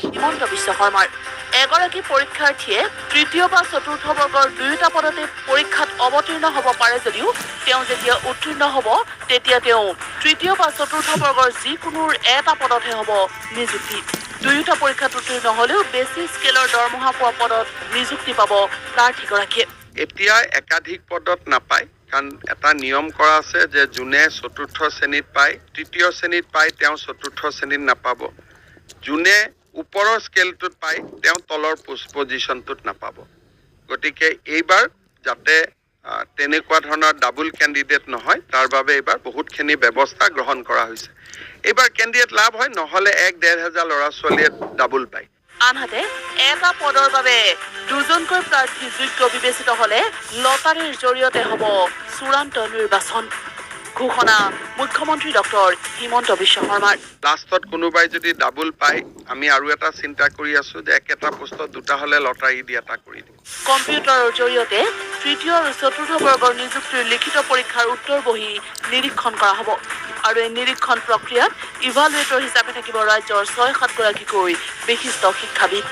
হিমন্ত বিশ্ব শৰ্মাৰ এগৰাকী পৰীক্ষাৰ্থীয়ে তৃতীয় বা চতুৰ্থ বৰ্গৰ দুয়োটা পদতে পৰীক্ষাত অৱতীৰ্ণ হ'ব পাৰে যদিও তেওঁ যেতিয়া উত্তীৰ্ণ হ'ব তেতিয়া তেওঁ তৃতীয় বা চতুৰ্থ বৰ্গৰ যিকোনো এটা পদতহে হ'ব নিযুক্তি দুয়োটা পৰীক্ষাত উত্তীৰ্ণ হ'লেও বেছি স্কেলৰ দৰমহা পোৱা পদত নিযুক্তি পাব প্ৰাৰ্থীগৰাকীয়ে এতিয়া একাধিক পদত নাপায় কাৰণ এটা নিয়ম কৰা আছে যে যোনে চতুৰ্থ শ্ৰেণীত পায় তৃতীয় শ্ৰেণীত পায় তেওঁ চতুৰ্থ শ্ৰেণীত নাপাব যোনে ওপৰৰ স্কেলটোত পায় তেওঁ তলৰ পজিশ্যনটোত নাপাব গতিকে এইবাৰ যাতে তেনেকুৱা ধৰণৰ ডাবল কেণ্ডিডেট নহয় তাৰ বাবে এইবাৰ বহুতখিনি ব্যৱস্থা গ্ৰহণ কৰা হৈছে এইবাৰ কেণ্ডিডেট লাভ হয় নহ'লে 1-1.5 ল'ৰা ছোৱালীয়ে ডাবল পায় আনহাতে এটা পদৰ বাবে দুজনকৈ প্ৰাৰ্থী যোগ্য বিবেচিত হ'লে লটাৰীৰ জৰিয়তে হ'ব চূড়ান্ত নিৰ্বাচন ঘোষণা মুখ্যমন্ত্ৰী ডক্টৰ হিমন্ত বিশ্ব শৰ্মাৰ লাষ্টত কোনোবাই যদি ডাবল পায় আমি আৰু এটা চিন্তা কৰি আছো যে একেটা পোষ্টত দুটা হ'লে লটাৰী দি এটা কৰি দিম কম্পিউটাৰৰ জৰিয়তে তৃতীয় আৰু চতুৰ্থ বৰ্গৰ নিযুক্তিৰ লিখিত পৰীক্ষাৰ উত্তৰ বহি নিৰীক্ষণ কৰা হ'ব আৰু এই নিৰীক্ষণ প্ৰক্ৰিয়াত ইভালুৱেটৰ হিচাপে থাকিব ৰাজ্যৰ 6-7 গৰাকীকৈ বিশিষ্ট শিক্ষাবিদ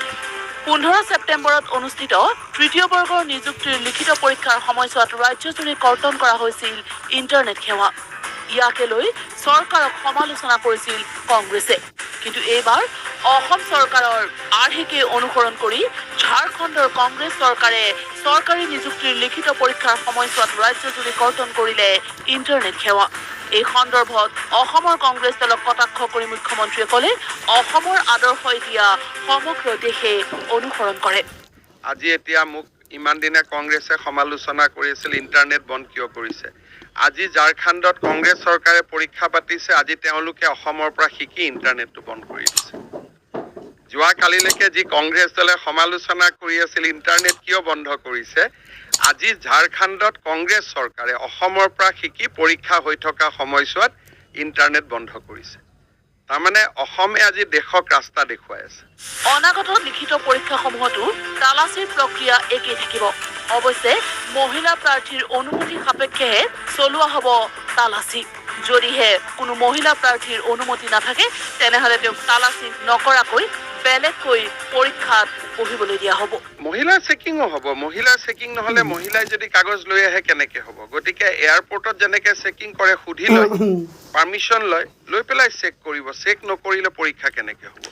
15 ছেপ্টেম্বৰত অনুষ্ঠিত তৃতীয় বৰ্গৰ নিযুক্তিৰ লিখিত পৰীক্ষাৰ সময়ছোৱাত ৰাজ্যজুৰি কৰ্তন কৰা হৈছিল ইণ্টাৰনেট সেৱা ইয়াকে লৈ চৰকাৰক সমালোচনা কৰিছিল কংগ্ৰেছে কিন্তু এইবাৰ অসম চৰকাৰৰ আৰ্হিকে অনুসৰণ কৰি ঝাৰখণ্ডৰ কংগ্ৰেছ চৰকাৰে চৰকাৰী নিযুক্তিৰ লিখিত পৰীক্ষাৰ সময়ছোৱাত ৰাজ্যজুৰি কৰ্তন কৰিলে ইণ্টাৰনেট সেৱা এই সন্দৰ্ভত অসমৰ কংগ্ৰেছ দলক কটাক্ষ কৰি মুখ্যমন্ত্ৰীয়ে ক'লে অসমৰ আদৰ্শ এতিয়া সমগ্ৰ দেশে অনুসৰণ কৰে আজি এতিয়া মোক ইমান দিনে কংগ্ৰেছে সমালোচনা কৰিছিল ইণ্টাৰনেট বন্ধ কিয় কৰিছে আজি ঝাৰখণ্ডত কংগ্ৰেছ চৰকাৰে পৰীক্ষা পাতিছে আজি তেওঁলোকে অসমৰ পৰা শিকি ইণ্টাৰনেটটো বন্ধ কৰি দিছে যোৱাকালিলৈকে যি কংগ্ৰেছ দলে সমালোচনা কৰি আছিল ইণ্টাৰনেট কিয় বন্ধ কৰিছে আজি ঝাৰখণ্ডত কংগ্ৰেছ চৰকাৰে অসমৰ পৰা শিকি পৰীক্ষা হৈ থকা সময়ছোৱাত ইণ্টাৰনেট বন্ধ কৰিছে তাৰমানে অসমে আজি দেশক ৰাস্তা দেখুৱাই আছে অনাগত লিখিত পৰীক্ষাসমূহতো তালাচীৰ প্ৰক্ৰিয়া একেই থাকিব অৱশ্যে মহিলা প্ৰাৰ্থীৰ অনুমতি সাপেক্ষেহে চলোৱা হ'ব তালাচী যদিহে কোনো মহিলা প্ৰাৰ্থীৰ অনুমতি নাথাকে তেনেহ'লে তেওঁক তালাচী নকৰাকৈ বেলেগকৈ পৰীক্ষাত বহিবলৈ দিয়া হ'ব মহিলা চেকিংও হ'ব মহিলা চেকিং নহ'লে মহিলাই যদি কাগজ লৈ আহে কেনেকে হ'ব গতিকে এয়াৰপৰ্টত যেনেকে চেকিং কৰে সুধি লয় পাৰ্মিশ্যন লৈ পেলাই চেক কৰিব চেক নকৰিলে পৰীক্ষা কেনেকে হ'ব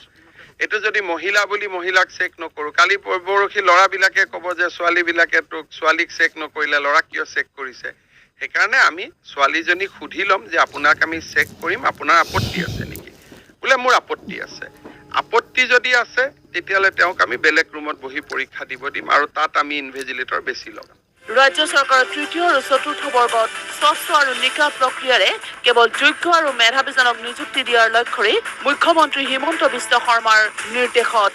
এইটো যদি মহিলা বুলি মহিলাক চেক নকৰো কালি পৰহি ল'ৰাবিলাকে ক'ব যে ছোৱালীবিলাকে তোক ছোৱালীক চেক নকৰিলে ল'ৰাক কিয় চেক কৰিছে সেইকাৰণে আমি ছোৱালীজনীক সুধি ল'ম যে আপোনাক আমি চেক কৰিম আপোনাৰ আপত্তি আছে নেকি বোলে মোৰ আপত্তি আছে আপত্তি যদি আছে তেতিয়াহ'লে তেওঁক আমি বেলেগ ৰুমত বহি পৰীক্ষা দিব দিম আৰু তাত আমি ইনভেজিলেটৰ বেছি লগাম ৰাজ্য চৰকাৰৰ তৃতীয় আৰু চতুৰ্থ বৰ্গত স্বচ্ছ আৰু নিকা প্ৰক্ৰিয়াৰে কেৱল যোগ্য আৰু মেধাৱীজনক নিযুক্তি দিয়াৰ লক্ষ্যৰে মুখ্যমন্ত্ৰী হিমন্ত বিশ্ব শৰ্মাৰ নিৰ্দেশত